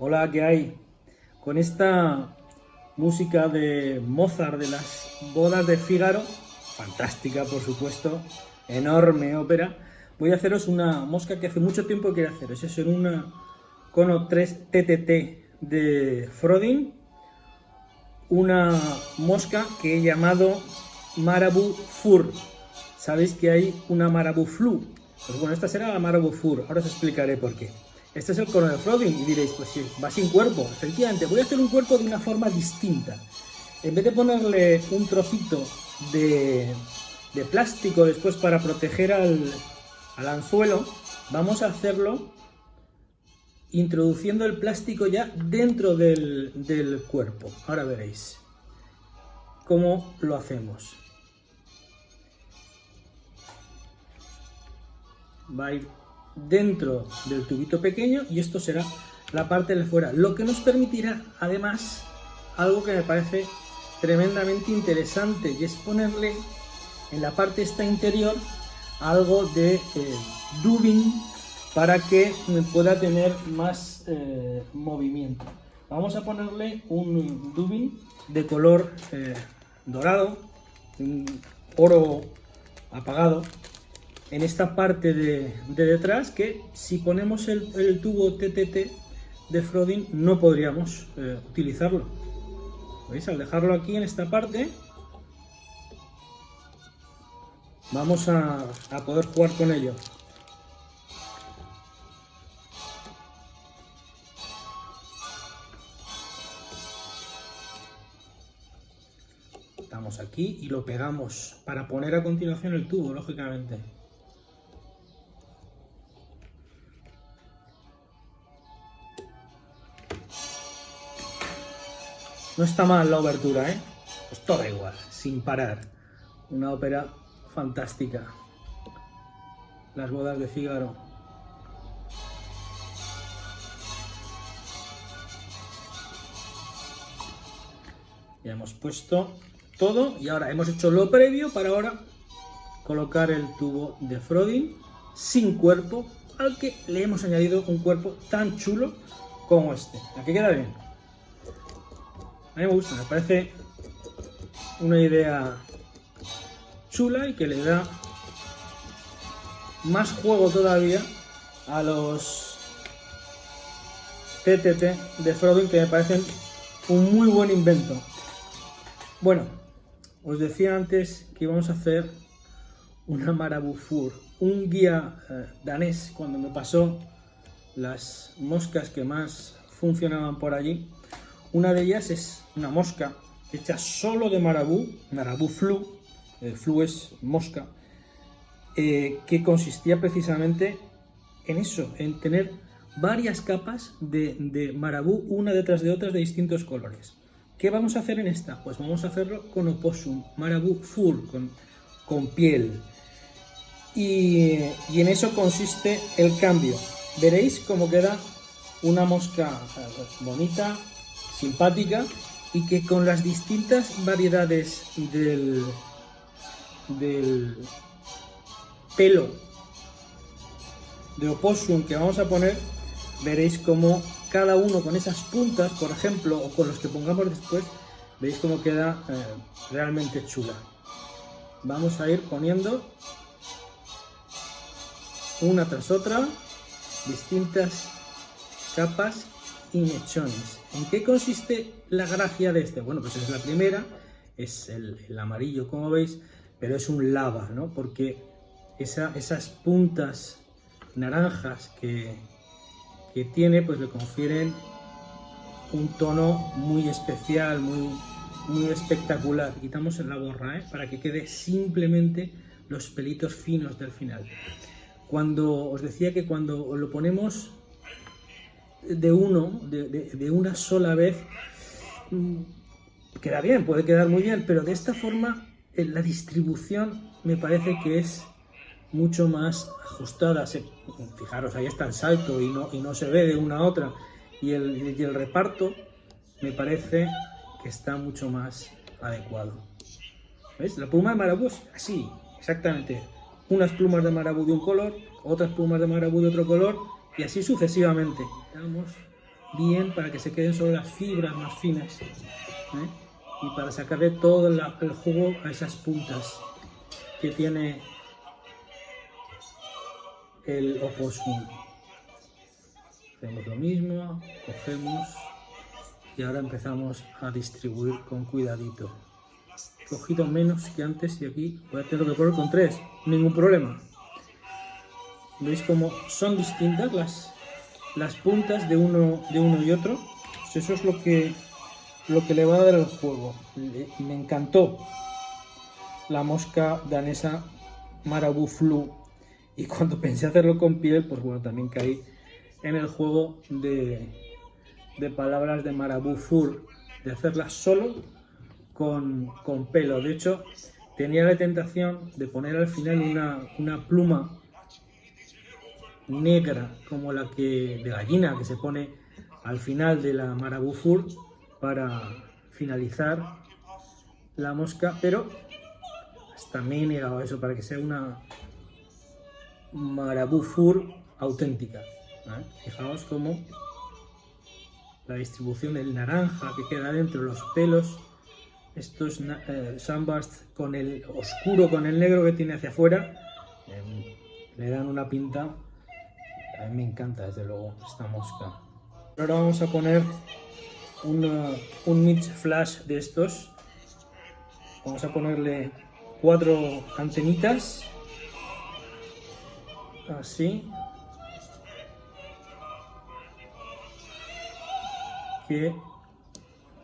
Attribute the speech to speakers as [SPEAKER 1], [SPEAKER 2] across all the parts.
[SPEAKER 1] Hola, ¿qué hay? Con esta música de Mozart de las bodas de Fígaro, fantástica por supuesto, enorme ópera, voy a haceros una mosca que hace mucho tiempo quería haceros. Es en una Cono 3 TTT de Frodin, una mosca que he llamado Marabout Fur. Sabéis que hay una Marabout Flu. Pues bueno, esta será la Marabout Fur, ahora os explicaré por qué. Este es el cono de Frodin y diréis, pues sí, va sin cuerpo. Efectivamente, voy a hacer un cuerpo de una forma distinta. En vez de ponerle un trocito de plástico después para proteger al anzuelo, vamos a hacerlo introduciendo el plástico ya dentro del cuerpo. Ahora veréis cómo lo hacemos. Va a ir dentro del tubito pequeño y esto será la parte de fuera, lo que nos permitirá además algo que me parece tremendamente interesante, y es ponerle en la parte esta interior algo de dubbing para que pueda tener más movimiento. Vamos a ponerle un dubbing de color dorado, un oro apagado, en esta parte de detrás, que si ponemos el tubo TTT de Frodin no podríamos utilizarlo. ¿Veis? Al dejarlo aquí en esta parte vamos a poder jugar con ello. Estamos aquí y lo pegamos para poner a continuación el tubo, lógicamente. No está mal la obertura, ¿eh? Pues toda igual, sin parar. Una ópera fantástica. Las bodas de Fígaro. Ya hemos puesto todo y ahora hemos hecho lo previo para ahora colocar el tubo de Frodin sin cuerpo, al que le hemos añadido un cuerpo tan chulo como este. ¿A qué queda bien? A mí me gusta, me parece una idea chula y que le da más juego todavía a los TTT de Frodin, que me parecen un muy buen invento. Bueno, os decía antes que íbamos a hacer una Marabout Fur. Un guía danés, cuando me pasó las moscas que más funcionaban por allí, una de ellas es una mosca hecha solo de Marabout Flu, Flu es mosca, que consistía precisamente en eso, en tener varias capas de Marabout, una detrás de otras de distintos colores. ¿Qué vamos a hacer en esta? Pues vamos a hacerlo con opossum, Marabout Fur, con piel. Y en eso consiste el cambio. Veréis cómo queda una mosca bonita, simpática, y que con las distintas variedades del pelo de opossum que vamos a poner, veréis cómo cada uno con esas puntas, por ejemplo, o con los que pongamos después, veis cómo queda realmente chula. Vamos a ir poniendo una tras otra distintas capas y mechones. ¿En qué consiste la gracia de este? Bueno, pues es la primera, es el amarillo, como veis, pero es un lava, ¿no? Porque esas puntas naranjas que tiene, pues le confieren un tono muy especial, muy espectacular. Quitamos la borra, para que quede simplemente los pelitos finos del final. Cuando os decía que cuando lo ponemos de una sola vez, queda bien, puede quedar muy bien, pero de esta forma la distribución me parece que es mucho más ajustada. Fijaros, ahí está el salto y no se ve de una a otra, y el reparto me parece que está mucho más adecuado. ¿Veis? La pluma de Marabout es así, exactamente. Unas plumas de Marabout de un color, otras plumas de Marabout de otro color, y así sucesivamente. Vamos bien para que se queden solo las fibras más finas, ¿eh? Y para sacarle todo el jugo a esas puntas que tiene el opossum. Hacemos lo mismo, cogemos y ahora empezamos a distribuir con cuidadito. He cogido menos que antes y aquí voy a tener que poner con 3, ningún problema. ¿Veis cómo son distintas las puntas de uno y otro? Pues eso es lo que le va a dar el juego. Me encantó la mosca danesa Marabou Flu, y cuando pensé hacerlo con piel, pues bueno, también caí en el juego de palabras de Marabou Fur, de hacerlas solo con pelo. De hecho, tenía la tentación de poner al final una pluma negra como la de gallina que se pone al final de la Marabou Fur para finalizar la mosca, pero hasta me he negado a eso para que sea una Marabou Fur auténtica, ¿vale? Fijaos cómo la distribución del naranja que queda dentro, los pelos, estos sunbursts con el oscuro, con el negro que tiene hacia afuera, le dan una pinta. A mí me encanta desde luego esta mosca. Ahora vamos a poner un mix flash de estos. Vamos a ponerle 4 antenitas, así, que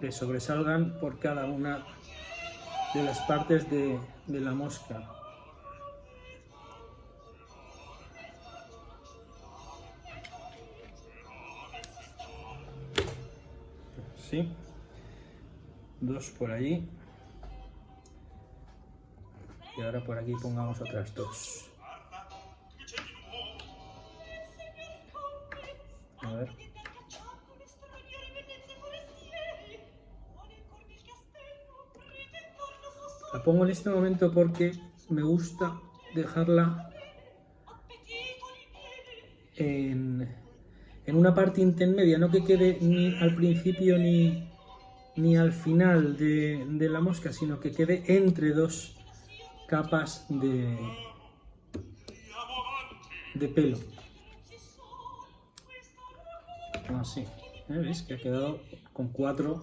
[SPEAKER 1] le sobresalgan por cada una de las partes de la mosca. Así, 2 por allí. Y ahora por aquí pongamos otras 2. A ver. La pongo en este momento porque me gusta dejarla en una parte intermedia, no que quede ni al principio ni al final de la mosca, sino que quede entre 2 capas de pelo. Así, ¿veis? Que ha quedado con 4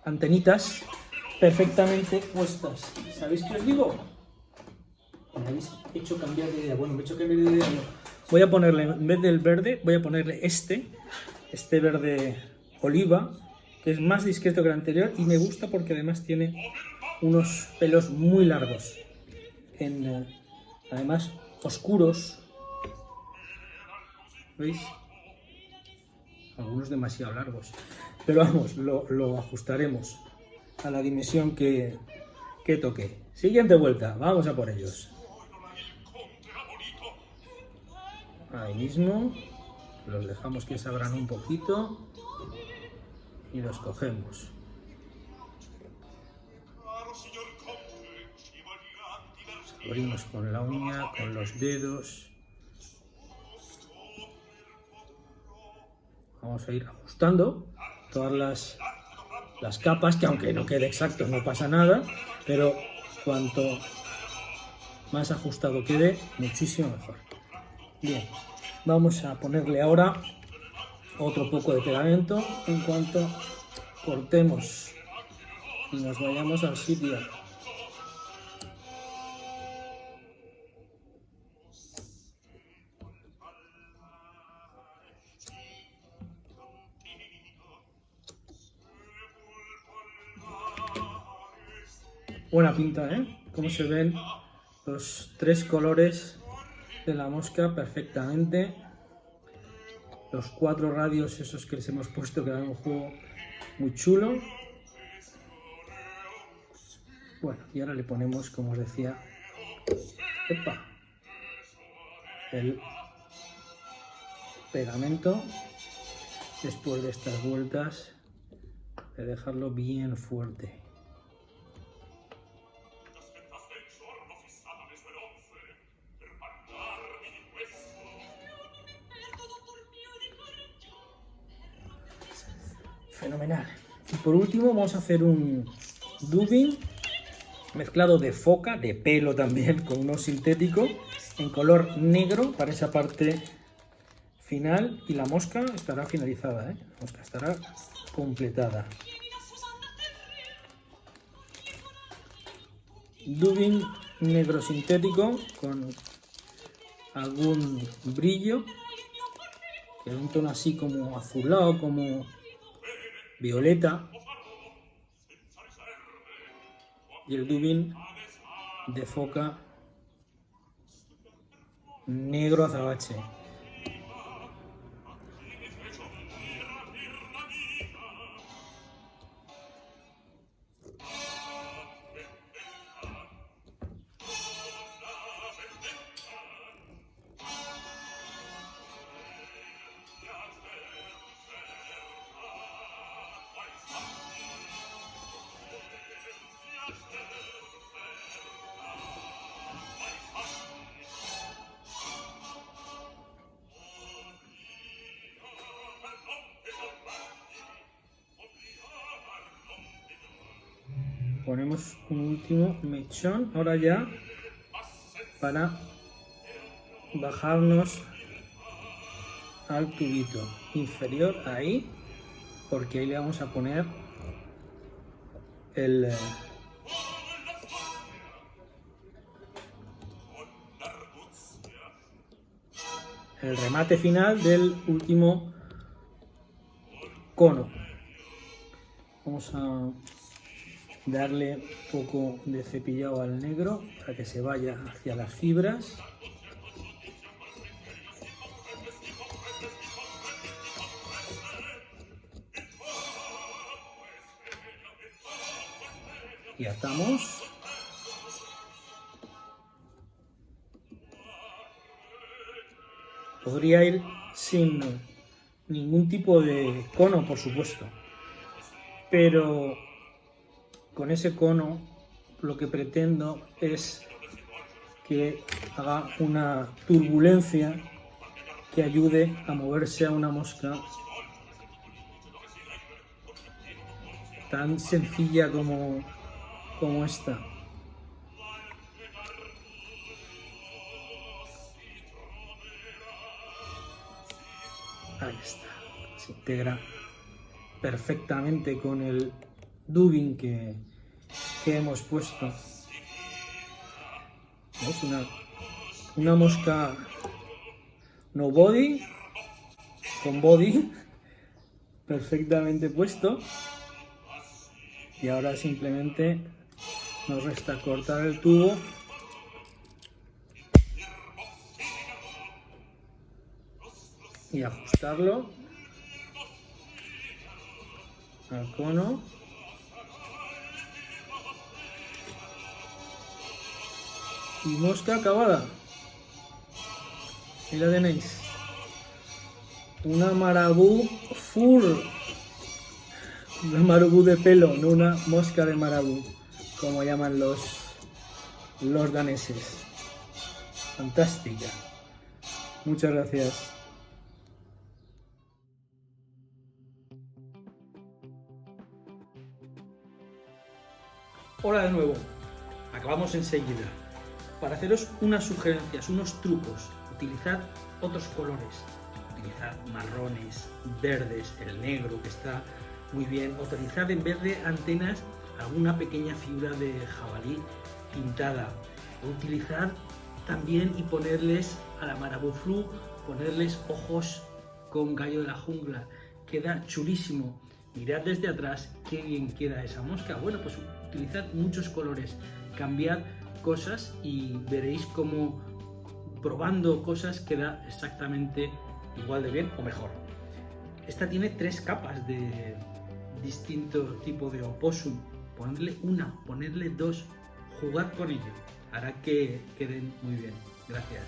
[SPEAKER 1] antenitas perfectamente puestas. ¿Sabéis qué os digo? Me habéis hecho cambiar de idea. Bueno, me he hecho cambiar de idea. Voy a ponerle, en vez del verde, voy a ponerle este verde oliva, que es más discreto que el anterior y me gusta porque además tiene unos pelos muy largos, además oscuros, ¿veis? Algunos demasiado largos, pero vamos, lo ajustaremos a la dimensión que toque. Siguiente vuelta, vamos a por ellos. Ahí mismo, los dejamos que se abran un poquito y los cogemos. Los abrimos con la uña, con los dedos. Vamos a ir ajustando todas las capas, que aunque no quede exacto no pasa nada, pero cuanto más ajustado quede, muchísimo mejor. Bien, vamos a ponerle ahora otro poco de pegamento en cuanto cortemos y nos vayamos al sitio. Buena pinta, ¿eh? Cómo se ven los 3 colores de la mosca perfectamente. Los 4 radios esos que les hemos puesto, que dan un juego muy chulo. Bueno, y ahora le ponemos, como os decía, el pegamento después de estas vueltas, de dejarlo bien fuerte. Fenomenal. Y por último vamos a hacer un dubbing mezclado de foca, de pelo también, con uno sintético, en color negro para esa parte final, y la mosca estará finalizada, ¿eh? La mosca estará completada. Dubbing negro sintético con algún brillo, que es un tono así como azulado, como violeta, y el dubbing de foca negro azabache. Ponemos un último mechón ahora ya para bajarnos al tubito inferior ahí, porque ahí le vamos a poner el remate final del último cono. Vamos a darle un poco de cepillado al negro para que se vaya hacia las fibras. Y atamos. Podría ir sin ningún tipo de cono, por supuesto, pero con ese cono lo que pretendo es que haga una turbulencia que ayude a moverse a una mosca tan sencilla como esta. Ahí está, se integra perfectamente con el dubbing que hemos puesto. Es una mosca no body, con body perfectamente puesto, y ahora simplemente nos resta cortar el tubo y ajustarlo al cono. Y mosca acabada. Ahí la tenéis. Una marabú full. Una marabú de pelo, no una mosca de marabú, como llaman los daneses. Fantástica. Muchas gracias. Hola de nuevo. Acabamos enseguida. Para haceros unas sugerencias, unos trucos, utilizad otros colores. Utilizad marrones, verdes, el negro que está muy bien. Utilizad en vez de antenas alguna pequeña figura de jabalí pintada. Utilizad también y ponerles a la marabú flu, ponerles ojos con gallo de la jungla. Queda chulísimo. Mirad desde atrás qué bien queda esa mosca. Bueno, pues utilizad muchos colores, cambiad cosas y veréis cómo probando cosas queda exactamente igual de bien o mejor. Esta tiene 3 capas de distinto tipo de opossum. Ponerle una, ponerle 2, jugad con ello, hará que queden muy bien. Gracias.